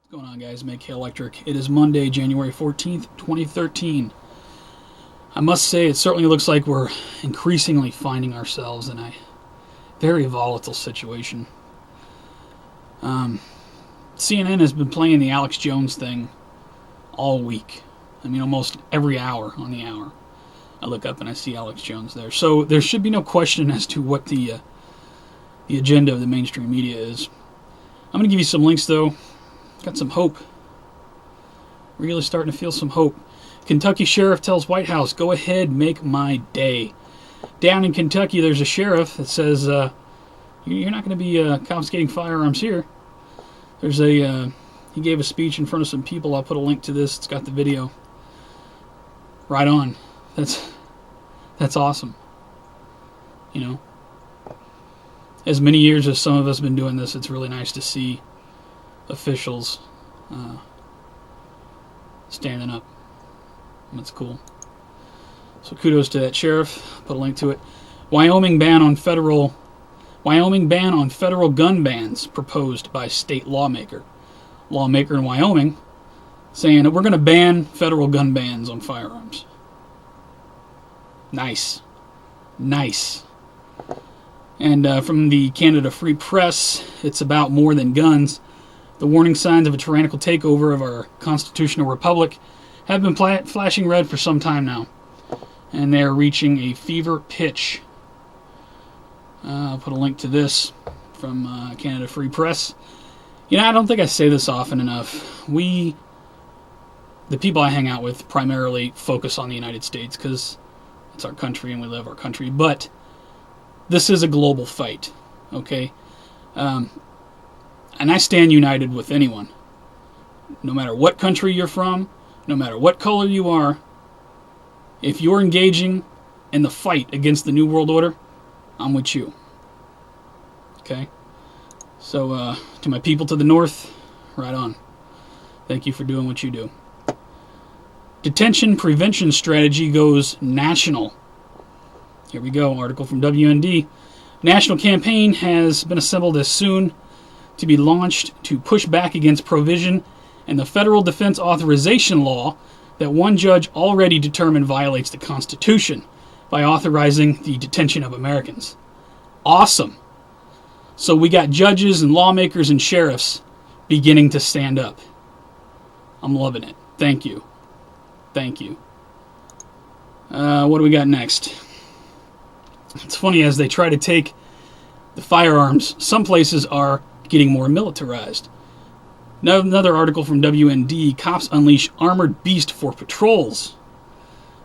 What's going on, guys? Make Electric. It is Monday, January 14th, 2013. I must say, it certainly looks like we're increasingly finding ourselves in a very volatile situation. CNN has been playing the Alex Jones thing all week. I mean, almost every hour on the hour. I look up and I see Alex Jones there. So there should be no question as to what the agenda of the mainstream media is. I'm going to give you some links, though. Got some hope. Really starting to feel some hope. Kentucky sheriff tells White House, go ahead, make my day. Down in Kentucky, there's a sheriff that says, you're not going to be confiscating firearms here. There's he gave a speech in front of some people. I'll put a link to this. It's got the video. Right on. That's awesome. You know, as many years as some of us have been doing this, it's really nice to see officials standing up. That's cool. So kudos to that sheriff. Put a link to it. Wyoming ban on federal gun bans proposed by state lawmaker in Wyoming, saying that we're going to ban federal gun bans on firearms. Nice. And from the Canada Free Press, it's about more than guns. The warning signs of a tyrannical takeover of our constitutional republic have been flashing red for some time now, and they're reaching a fever pitch. I'll put a link to this from Canada Free Press. You know, I don't think I say this often enough. The people I hang out with, primarily focus on the United States because it's our country and we love our country, but this is a global fight, okay? And I stand united with anyone. No matter what country you're from, no matter what color you are, if you're engaging in the fight against the New World Order, I'm with you. Okay? So, to my people to the north, right on. Thank you for doing what you do. Detention prevention strategy goes national. Here we go, article from WND. National campaign has been assembled as soon to be launched to push back against provision in the federal defense authorization law that one judge already determined violates the Constitution by authorizing the detention of Americans. Awesome. So we got judges and lawmakers and sheriffs beginning to stand up. I'm loving it. Thank you. What do we got next? It's funny, as they try to take the firearms, some places are getting more militarized. Another article from WND, cops unleash armored beast for patrols.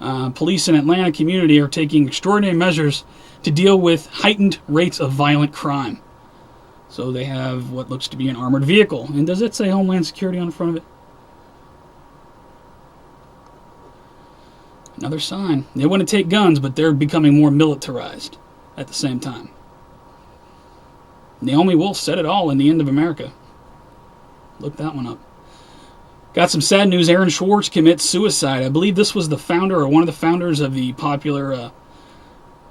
Police in Atlanta community are taking extraordinary measures to deal with heightened rates of violent crime. So they have what looks to be an armored vehicle. And does it say Homeland Security on the front of it? Another sign. They want to take guns, but they're becoming more militarized at the same time. Naomi Wolf said it all in The End of America. Look that one up. Got some sad news. Aaron Swartz commits suicide. I believe this was the founder or one of the founders of the popular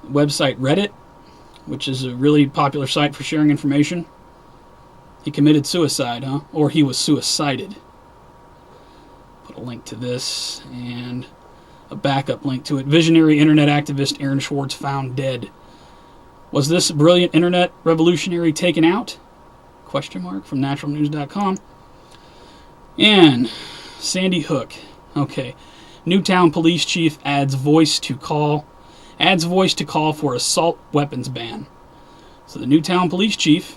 website Reddit, which is a really popular site for sharing information. He committed suicide, huh? Or he was suicided. Put a link to this and a backup link to it. Visionary internet activist Aaron Swartz found dead. Was this brilliant internet revolutionary taken out? Question mark from naturalnews.com. And Sandy Hook. Okay. Newtown police chief adds voice to call for assault weapons ban. So the Newtown police chief,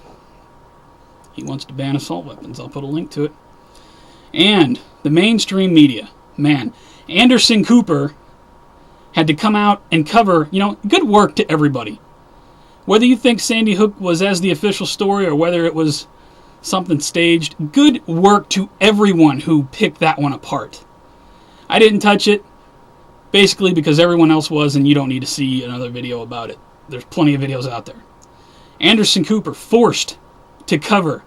he wants to ban assault weapons. I'll put a link to it. And the mainstream media. Man, Anderson Cooper had to come out and cover, good work to everybody. Whether you think Sandy Hook was as the official story or whether it was something staged, good work to everyone who picked that one apart. I didn't touch it, basically because everyone else was, and you don't need to see another video about it. There's plenty of videos out there. Anderson Cooper forced to cover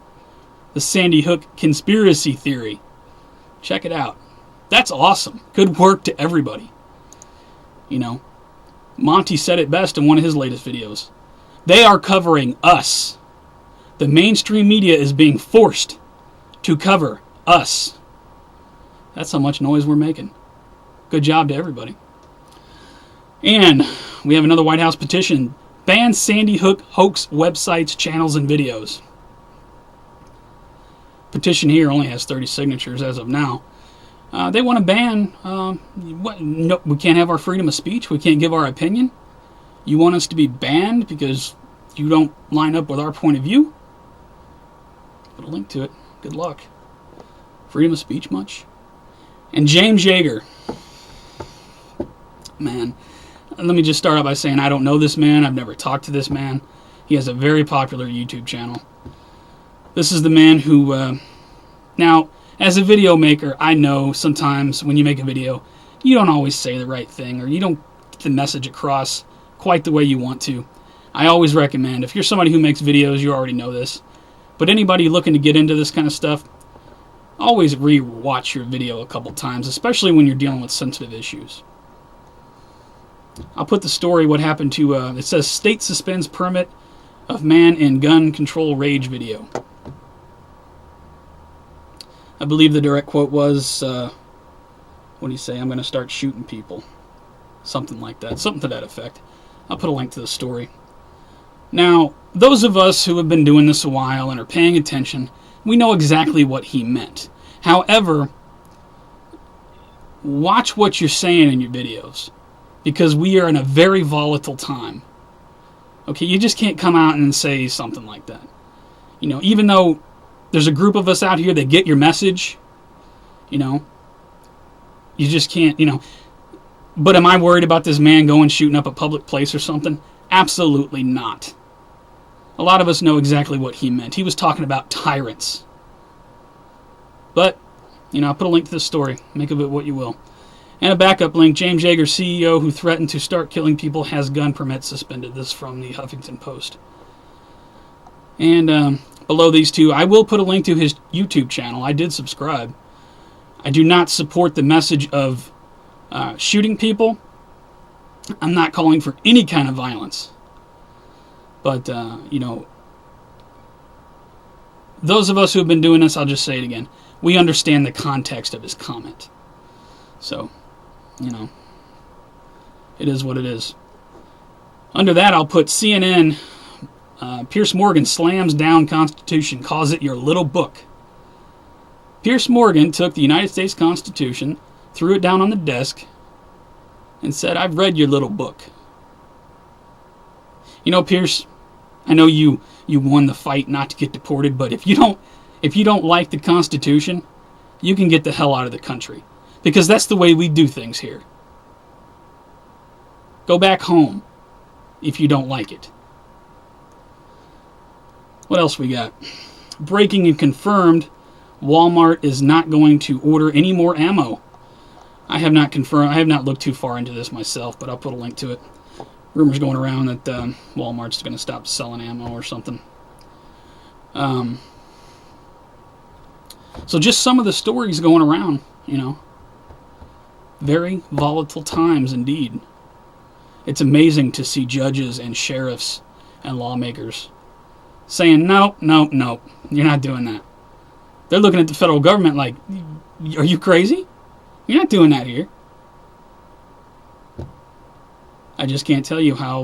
the Sandy Hook conspiracy theory. Check it out. That's awesome. Good work to everybody. Monty said it best in one of his latest videos. They are covering us. The mainstream media is being forced to cover Us. That's how much noise we're making. Good job to everybody. And we have another White House petition. Ban Sandy Hook hoax websites, channels, and videos. Petition here only has 30 signatures as of now. They want to ban, no, we can't have our freedom of speech. We can't give our opinion. You want us to be banned because you don't line up with our point of view? Put a link to it. Good luck. Freedom of speech much? And James Yeager. Man, let me just start out by saying I don't know this man. I've never talked to this man. He has a very popular YouTube channel. This is the man who, now, as a video maker, I know sometimes when you make a video, you don't always say the right thing, or you don't get the message across quite the way you want to. I always recommend, if you're somebody who makes videos, you already know this, but anybody looking to get into this kind of stuff, always re-watch your video a couple times, especially when you're dealing with sensitive issues. I'll put the story, what happened to, it says, State suspends permit of man in gun control rage video. I believe the direct quote was, what do you say, I'm going to start shooting people. Something like that. Something to that effect. I'll put a link to the story. Now, those of us who have been doing this a while and are paying attention, we know exactly what he meant. However, watch what you're saying in your videos, because we are in a very volatile time. Okay, you just can't come out and say something like that. You know, even though there's a group of us out here that get your message, you know, you just can't, you know. But am I worried about this man going shooting up a public place or something? Absolutely not. A lot of us know exactly what he meant. He was talking about tyrants. But, you know, I'll put a link to this story. Make of it what you will. And a backup link. James Yeager, CEO who threatened to start killing people, has gun permit suspended. This is from the Huffington Post. And below these two, I will put a link to his YouTube channel. I did subscribe. I do not support the message of shooting people. I'm not calling for any kind of violence. But, you know, those of us who have been doing this, I'll just say it again, we understand the context of his comment. So, you know, it is what it is. Under that, I'll put CNN. Piers Morgan slams down Constitution, calls it your little book. Piers Morgan took the United States Constitution, threw it down on the desk, and said, I've read your little book. You know, Piers, I know you won the fight not to get deported, but if you don't like the Constitution, you can get the hell out of the country. Because that's the way we do things here. Go back home if you don't like it. What else we got? Breaking and confirmed, Walmart is not going to order any more ammo. I have not confirmed. I have not looked too far into this myself, but I'll put a link to it. Rumors going around that Walmart's going to stop selling ammo or something. So just some of the stories going around, you know. Very volatile times indeed. It's amazing to see judges and sheriffs and lawmakers saying, no, you're not doing that. They're looking at the federal government like, are you crazy? You're not doing that here. I just can't tell you how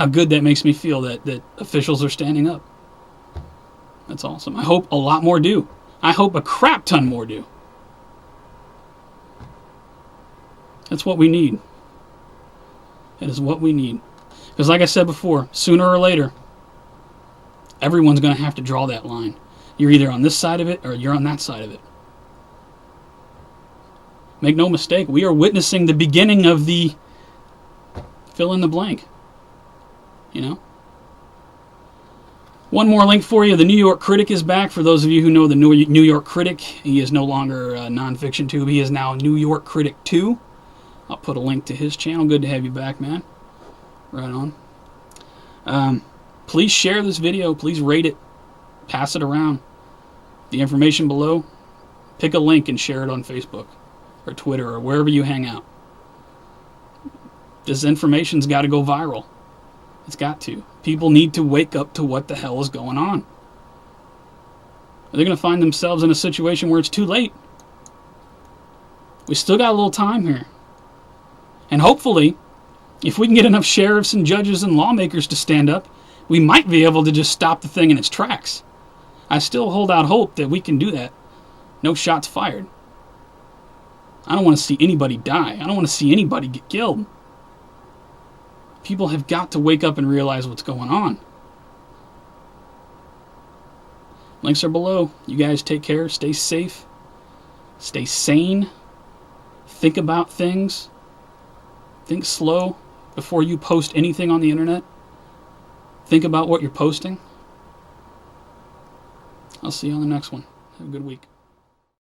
good that makes me feel that officials are standing up. That's awesome. I hope a lot more do. I hope a crap ton more do. That's what we need. That is what we need. Because like I said before, sooner or later, everyone's going to have to draw that line. You're either on this side of it or you're on that side of it. Make no mistake, we are witnessing the beginning of the fill in the blank. You know? One more link for you. The New York Critic is back. For those of you who know the New York Critic, he is no longer a nonfiction tube. He is now New York Critic 2. I'll put a link to his channel. Good to have you back, man. Right on. Please share this video. Please rate it. Pass it around. The information below. Pick a link and share it on Facebook or Twitter or wherever you hang out. This information's got to go viral. It's got to. People need to wake up to what the hell is going on. Are they going to find themselves in a situation where it's too late? We still got a little time here. And hopefully, if we can get enough sheriffs and judges and lawmakers to stand up, we might be able to just stop the thing in its tracks. I still hold out hope that we can do that. No shots fired. I don't want to see anybody die. I don't want to see anybody get killed. People have got to wake up and realize what's going on. Links are below. You guys take care. Stay safe. Stay sane. Think about things. Think slow before you post anything on the internet. Think about what you're posting. I'll see you on the next one. Have a good week.